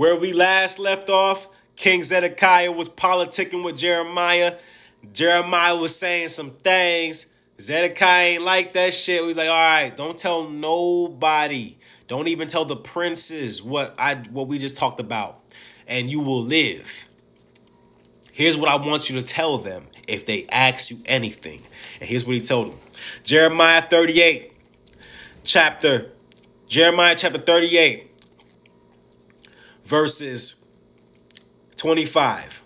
Where we last left off, King Zedekiah was politicking with Jeremiah. Jeremiah was saying some things. Zedekiah ain't like that shit. He's like, all right, don't tell nobody. Don't even tell the princes what we just talked about. And you will live. Here's what I want you to tell them if they ask you anything. And here's what he told them. Jeremiah chapter 38, verses 25.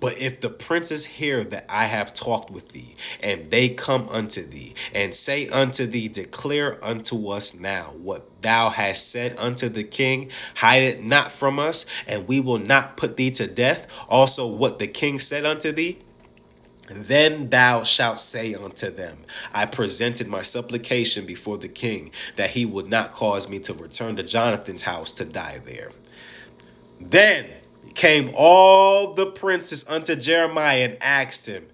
But if the princes hear that I have talked with thee, and they come unto thee, and say unto thee, declare unto us now what thou hast said unto the king, hide it not from us, and we will not put thee to death. Also what the king said unto thee, then thou shalt say unto them, I presented my supplication before the king, that he would not cause me to return to Jonathan's house to die there. Then came all the princes unto Jeremiah and asked him,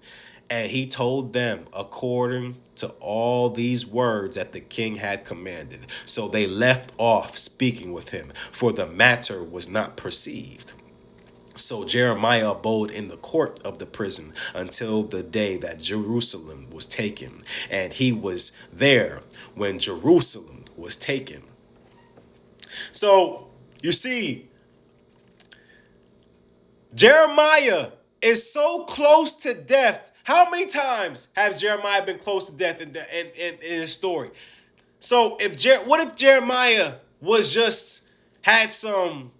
and he told them according to all these words that the king had commanded. So they left off speaking with him, for the matter was not perceived. So Jeremiah abode in the court of the prison until the day that Jerusalem was taken, and he was there when Jerusalem was taken. So you see, Jeremiah is so close to death. How many times has Jeremiah been close to death in his story? So what if Jeremiah was just had some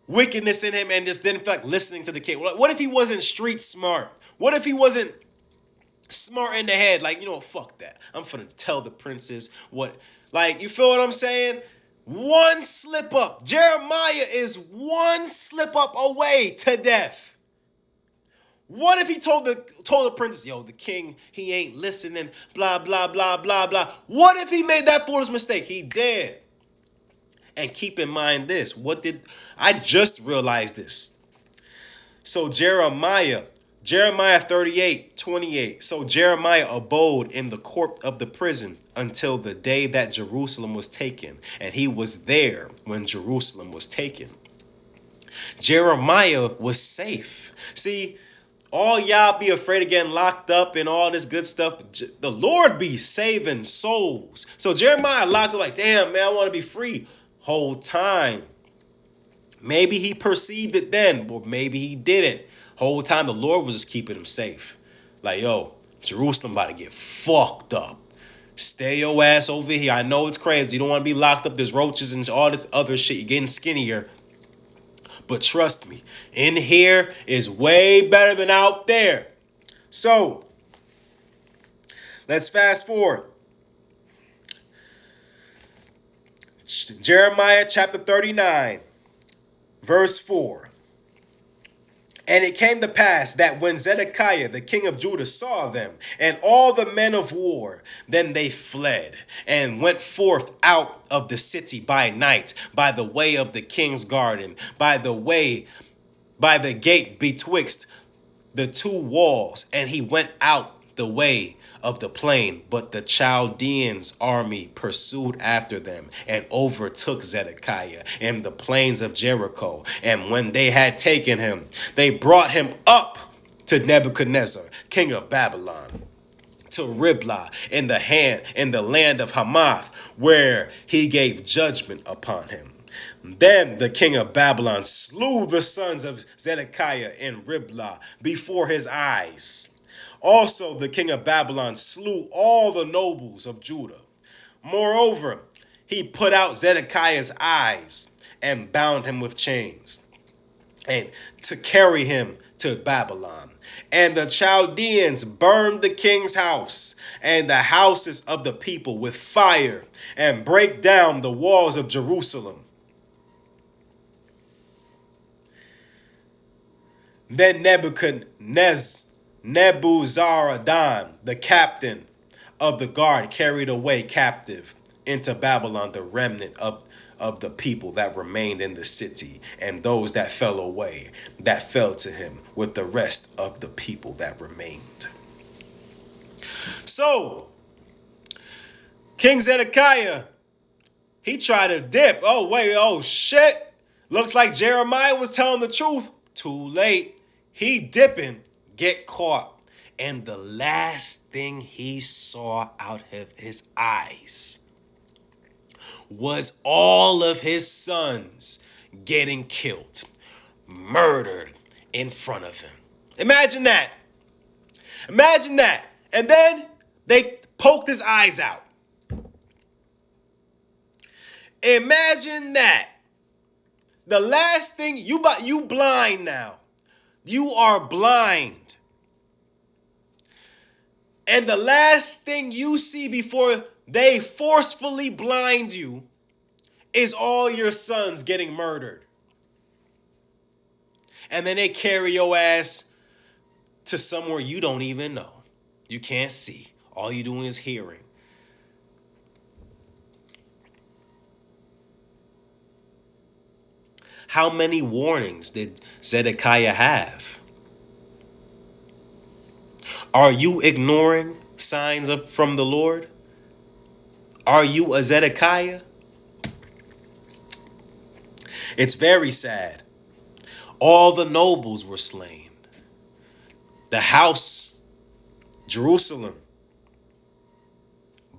wickedness in him and just didn't feel like listening to the king? What if he wasn't street smart? What if he wasn't smart in the head? Like, fuck that. I'm finna tell the princes what. Like, you feel what I'm saying? One slip up. Jeremiah is one slip up away to death. What if he told the princess, yo, the king, he ain't listening, blah, blah, blah, blah, blah. What if he made that foolish mistake? He did. And keep in mind this. I just realized this. So Jeremiah 38:28. So Jeremiah abode in the court of the prison until the day that Jerusalem was taken, and he was there when Jerusalem was taken. Jeremiah was safe. See, all y'all be afraid of getting locked up and all this good stuff. The Lord be saving souls. So Jeremiah locked up like, damn, man, I want to be free. Whole time. Maybe he perceived it then, or maybe he didn't. Whole time the Lord was just keeping him safe. Like, yo, Jerusalem about to get fucked up. Stay your ass over here. I know it's crazy. You don't want to be locked up. There's roaches and all this other shit. You're getting skinnier. But trust me, in here is way better than out there. So, let's fast forward. Jeremiah chapter 39, verse 4. And it came to pass that when Zedekiah, the king of Judah, saw them and all the men of war, then they fled and went forth out of the city by night, by the way of the king's garden, by the gate betwixt the two walls, and he went out the way of the plain. But the Chaldeans' army pursued after them and overtook Zedekiah in the plains of Jericho. And when they had taken him, they brought him up to Nebuchadnezzar, king of Babylon, to Riblah in the land of Hamath, where he gave judgment upon him. Then the king of Babylon slew the sons of Zedekiah in Riblah before his eyes. Also the king of Babylon slew all the nobles of Judah. Moreover, he put out Zedekiah's eyes and bound him with chains, and to carry him to Babylon. And the Chaldeans burned the king's house and the houses of the people with fire, and break down the walls of Jerusalem. Then Nebuzaradan, the captain of the guard, carried away captive into Babylon the remnant of the people that remained in the city, and those that fell away, that fell to him, with the rest of the people that remained. So, King Zedekiah, he tried to dip. Oh, wait, oh, shit. Looks like Jeremiah was telling the truth. Too late. He dipping, get caught. And the last thing he saw out of his eyes was all of his sons getting killed, murdered in front of him. Imagine that. Imagine that. And then they poked his eyes out. Imagine that. The last thing you blind now. You are blind. And the last thing you see before they forcefully blind you is all your sons getting murdered. And then they carry your ass to somewhere you don't even know. You can't see. All you're doing is hearing. How many warnings did Zedekiah have? Are you ignoring signs from the Lord? Are you a Zedekiah? It's very sad. All the nobles were slain. The house, Jerusalem,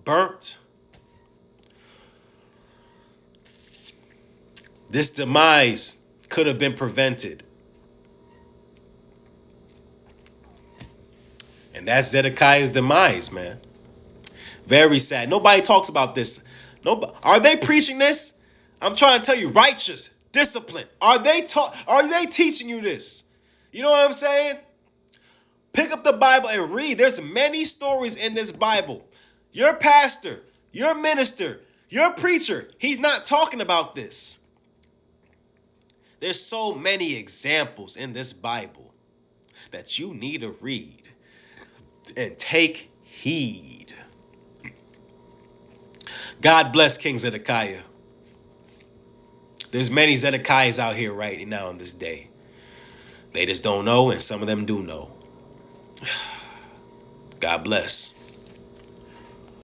burnt. This demise could have been prevented. And that's Zedekiah's demise, man. Very sad. Nobody talks about this. Nobody. Are they preaching this? I'm trying to tell you, righteous, discipline. Are they teaching you this? You know what I'm saying? Pick up the Bible and read. There's many stories in this Bible. Your pastor, your minister, your preacher, he's not talking about this. There's so many examples in this Bible that you need to read and take heed. God bless King Zedekiah. There's many Zedekiahs out here right now in this day. They just don't know, and some of them do know. God bless.